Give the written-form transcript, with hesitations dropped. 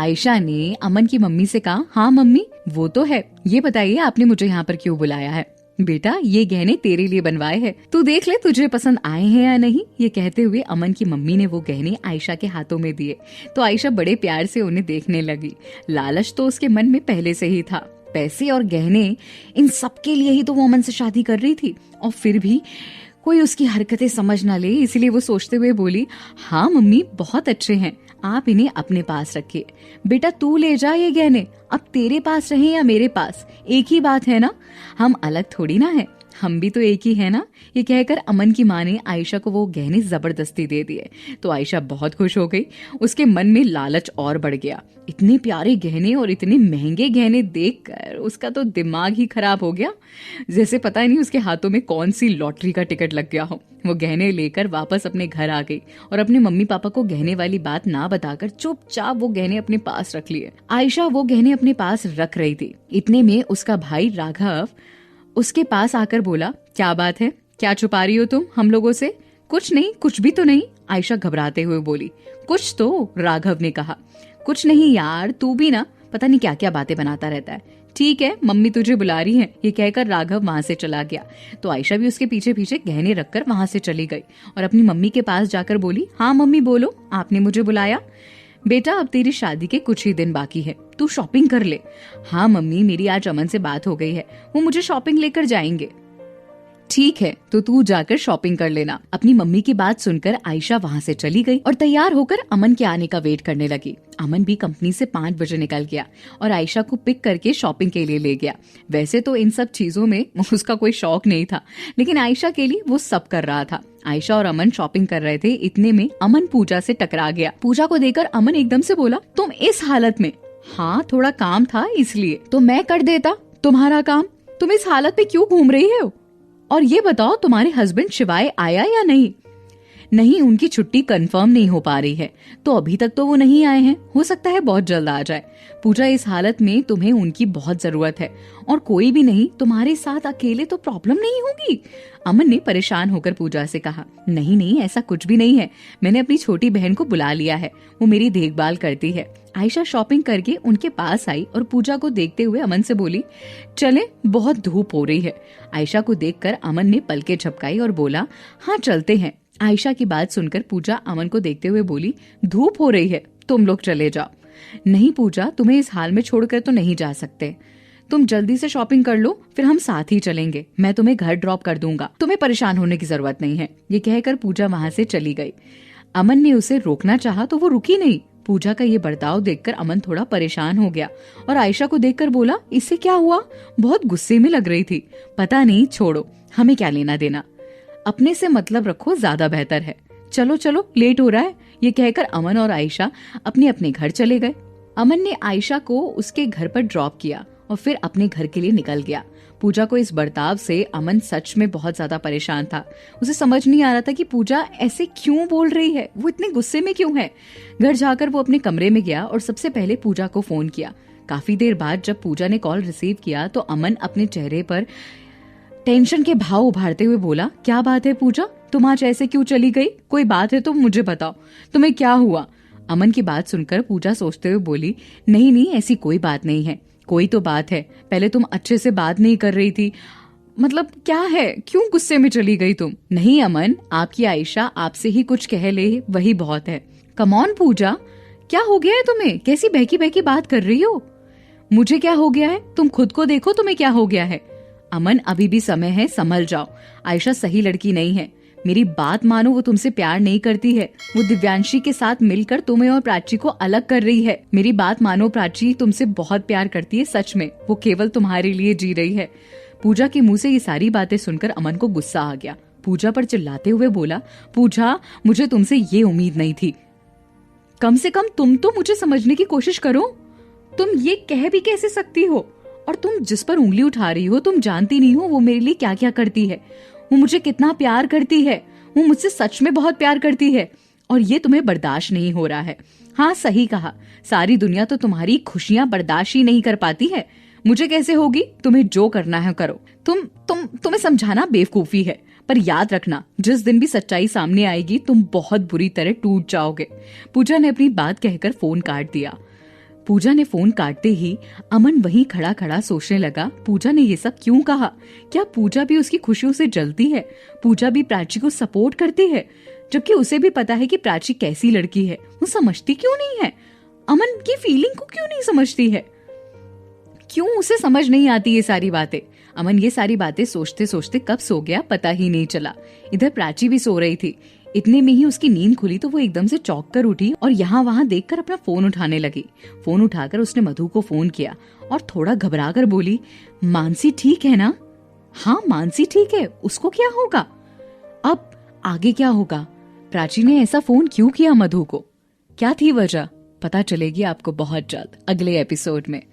आयशा ने अमन की मम्मी से कहा, हाँ मम्मी वो तो है, ये बताइए आपने मुझे यहाँ पर क्यों बुलाया है? बेटा ये गहने तेरे लिए बनवाए हैं, तू देख ले तुझे पसंद आए हैं या नहीं। ये कहते हुए अमन की मम्मी ने वो गहने आयशा के हाथों में दिए तो आयशा बड़े प्यार से उन्हें देखने लगी। लालच तो उसके मन में पहले से ही था, पैसे और गहने इन सब के लिए ही तो वो अमन से शादी कर रही थी, और फिर भी कोई उसकी हरकतें समझ ना ले, इसलिए वो सोचते हुए बोली, हाँ मम्मी बहुत अच्छे हैं, आप इन्हें अपने पास रखिए। बेटा तू ले जा ये गहने, अब तेरे पास रहे या मेरे पास एक ही बात है ना, हम अलग थोड़ी ना है, हम भी तो एक ही है ना। ये कहकर अमन की माँ ने आयशा को वो गहने जबरदस्ती दे दिए तो आयशा बहुत खुश हो गई। उसके मन में लालच और बढ़ गया। इतने प्यारे गहने और इतने महंगे गहने देखकर उसका तो दिमाग ही खराब हो गया, जैसे पता नहीं उसके हाथों में कौन सी लॉटरी का टिकट लग गया हो। वो गहने लेकर वापस अपने घर आ गई और अपने मम्मी पापा को गहने वाली बात ना बताकर चुपचाप वो गहने अपने पास रख लिए। आयशा वो गहने अपने पास रख रही थी, इतने में उसका भाई राघव उसके पास आकर बोला, क्या बात है, क्या छुपा रही हो तुम हम लोगों से? कुछ नहीं, कुछ भी तो नहीं, आयशा घबराते हुए बोली। कुछ तो, राघव ने कहा। कुछ नहीं यार, तू भी ना पता नहीं क्या क्या बातें बनाता रहता है। ठीक है मम्मी तुझे बुला रही है, ये कहकर राघव वहां से चला गया तो आयशा भी उसके पीछे पीछे गहने रखकर वहां से चली गई और अपनी मम्मी के पास जाकर बोली, हाँ मम्मी बोलो, आपने मुझे बुलाया? बेटा अब तेरी शादी के कुछ ही दिन बाकी है, तू शॉपिंग कर ले। हाँ मम्मी मेरी आज अमन से बात हो गई है, वो मुझे शॉपिंग लेकर जाएंगे। ठीक है तो तू जाकर शॉपिंग कर लेना। अपनी मम्मी की बात सुनकर आयशा वहाँ से चली गई और तैयार होकर अमन के आने का वेट करने लगी। अमन भी कंपनी से 5 बजे निकल गया और आयशा को पिक करके शॉपिंग के लिए ले गया। वैसे तो इन सब चीजों में उसका कोई शौक नहीं था, लेकिन आयशा के लिए वो सब कर रहा था। आयशा और अमन शॉपिंग कर रहे थे, इतने में अमन पूजा से टकरा गया। पूजा को देखकर अमन एकदम से बोला, तुम इस हालत में? हाँ थोड़ा काम था इसलिए। तो मैं कर देता तुम्हारा काम, तुम इस हालत में क्यों घूम रही हो? और ये बताओ तुम्हारे हस्बैंड शिवाय आया या नहीं? नहीं, उनकी छुट्टी कंफर्म नहीं हो पा रही है, तो अभी तक तो वो नहीं आए हैं, हो सकता है बहुत जल्द आ जाए। पूजा इस हालत में तुम्हें उनकी बहुत जरूरत है और कोई भी नहीं, तुम्हारे साथ अकेले तो प्रॉब्लम नहीं होगी। अमन ने परेशान होकर पूजा से कहा, नहीं नहीं ऐसा कुछ भी नहीं है, मैंने अपनी छोटी बहन को बुला लिया है, वो मेरी देखभाल करती है। आयशा शॉपिंग करके उनके पास आई और पूजा को देखते हुए अमन से बोली, चले बहुत धूप हो रही है। आयशा को देखकर अमन ने पलकें झपकाई और बोला, हाँ चलते हैं। आयशा की बात सुनकर पूजा अमन को देखते हुए बोली, धूप हो रही है, तुम लोग चले जाओ। नहीं पूजा, तुम्हें इस हाल में छोड़कर तो नहीं जा सकते, तुम जल्दी से शॉपिंग कर लो, फिर हम साथ ही चलेंगे, मैं तुम्हें घर ड्रॉप कर दूंगा, तुम्हें परेशान होने की जरूरत नहीं है। ये कहकर पूजा वहां से चली गई। अमन ने उसे रोकना चाहा तो वो रुकी नहीं। पूजा का ये बर्ताव देखकर अमन थोड़ा परेशान हो गया और आयशा को देखकर बोला, इससे क्या हुआ? बहुत गुस्से में लग रही थी। पता नहीं, छोड़ो, हमें क्या लेना देना, अपने से मतलब रखो, ज्यादा बेहतर है। चलो चलो लेट हो रहा है। ये कहकर अमन और आयशा अपने अपने घर चले गए। अमन ने आयशा को उसके घर पर ड्रॉप किया और फिर अपने घर के लिए निकल गया। पूजा को इस बर्ताव से अमन सच में बहुत ज्यादा परेशान था। उसे समझ नहीं आ रहा था कि पूजा ऐसे क्यों बोल रही है, वो इतने गुस्से में क्यों है। घर जाकर वो अपने कमरे में गया और सबसे पहले पूजा को फोन किया। काफी देर बाद जब पूजा ने कॉल रिसीव किया तो अमन अपने चेहरे पर टेंशन के भाव उभारते हुए बोला, क्या बात है पूजा, तुम आज ऐसे क्यों चली गई? कोई बात है तो मुझे बताओ, तुम्हें क्या हुआ? अमन की बात सुनकर पूजा सोचते हुए बोली, नहीं नहीं ऐसी कोई बात नहीं है। कोई तो बात है, पहले तुम अच्छे से बात नहीं कर रही थी, मतलब क्या है, क्यों गुस्से में चली गई तुम? नहीं अमन, आपकी आयशा आपसे ही कुछ कह ले वही बहुत है। कम ऑन पूजा, क्या हो गया है तुम्हें? कैसी बहकी बहकी बात कर रही हो? मुझे क्या हो गया है? तुम खुद को देखो, तुम्हें क्या हो गया है? अमन अभी भी समय है, संभल जाओ। आयशा सही लड़की नहीं है, मेरी बात मानो, वो तुमसे प्यार नहीं करती है। वो दिव्यांशी के साथ मिलकर तुम्हें और प्राची को अलग कर रही है। मेरी बात मानो, प्राची तुमसे बहुत प्यार करती है, सच में, वो केवल तुम्हारे लिए जी रही है। पूजा के मुंह से ये सारी बातें सुनकर अमन को गुस्सा आ गया। पूजा पर चिल्लाते हुए बोला, पूजा मुझे तुमसे ये उम्मीद नहीं थी, कम से कम तुम तो मुझे समझने की कोशिश करो। तुम ये कह भी कैसे सकती हो? और तुम जिस पर उंगली उठा रही हो, तुम जानती नहीं हो वो मेरे लिए क्या क्या करती है, वो मुझे कितना प्यार करती है, वो मुझसे सच में बहुत प्यार करती है, और ये तुम्हें बर्दाश्त नहीं हो रहा है। हाँ सही कहा, सारी दुनिया तो तुम्हारी खुशियां बर्दाश्त ही नहीं कर पाती है, मुझे कैसे होगी? तुम्हें जो करना है करो। तुम्हें समझाना बेवकूफी है, पर याद रखना जिस दिन भी सच्चाई सामने आएगी तुम बहुत बुरी तरह टूट जाओगे। पूजा ने अपनी बात कहकर फोन काट दिया। पूजा ने फोन काटते ही अमन वहीं खड़ा खड़ा सोचने लगा, पूजा ने ये सब क्यों कहा? क्या पूजा भी उसकी खुशियों से जलती है? पूजा भी प्राची को सपोर्ट करती है, जबकि उसे भी पता है कि प्राची कैसी लड़की है। वो समझती क्यों नहीं है? अमन की फीलिंग को क्यों नहीं समझती है? क्यों उसे समझ नहीं आती ये सारी बातें? अमन ये सारी बातें सोचते सोचते कब सो गया पता ही नहीं चला। इधर प्राची भी सो रही थी। इतने में ही उसकी नींद खुली तो वो एकदम से चौंक कर उठी और यहाँ वहां देखकर अपना फोन उठाने लगी। फोन उठाकर उसने मधु को फोन किया और थोड़ा घबरा कर बोली, मानसी ठीक है ना? हाँ मानसी ठीक है, उसको क्या होगा? अब आगे क्या होगा? प्राची ने ऐसा फोन क्यों किया मधु को? क्या थी वजह? पता चलेगी आपको बहुत जल्द अगले एपिसोड में।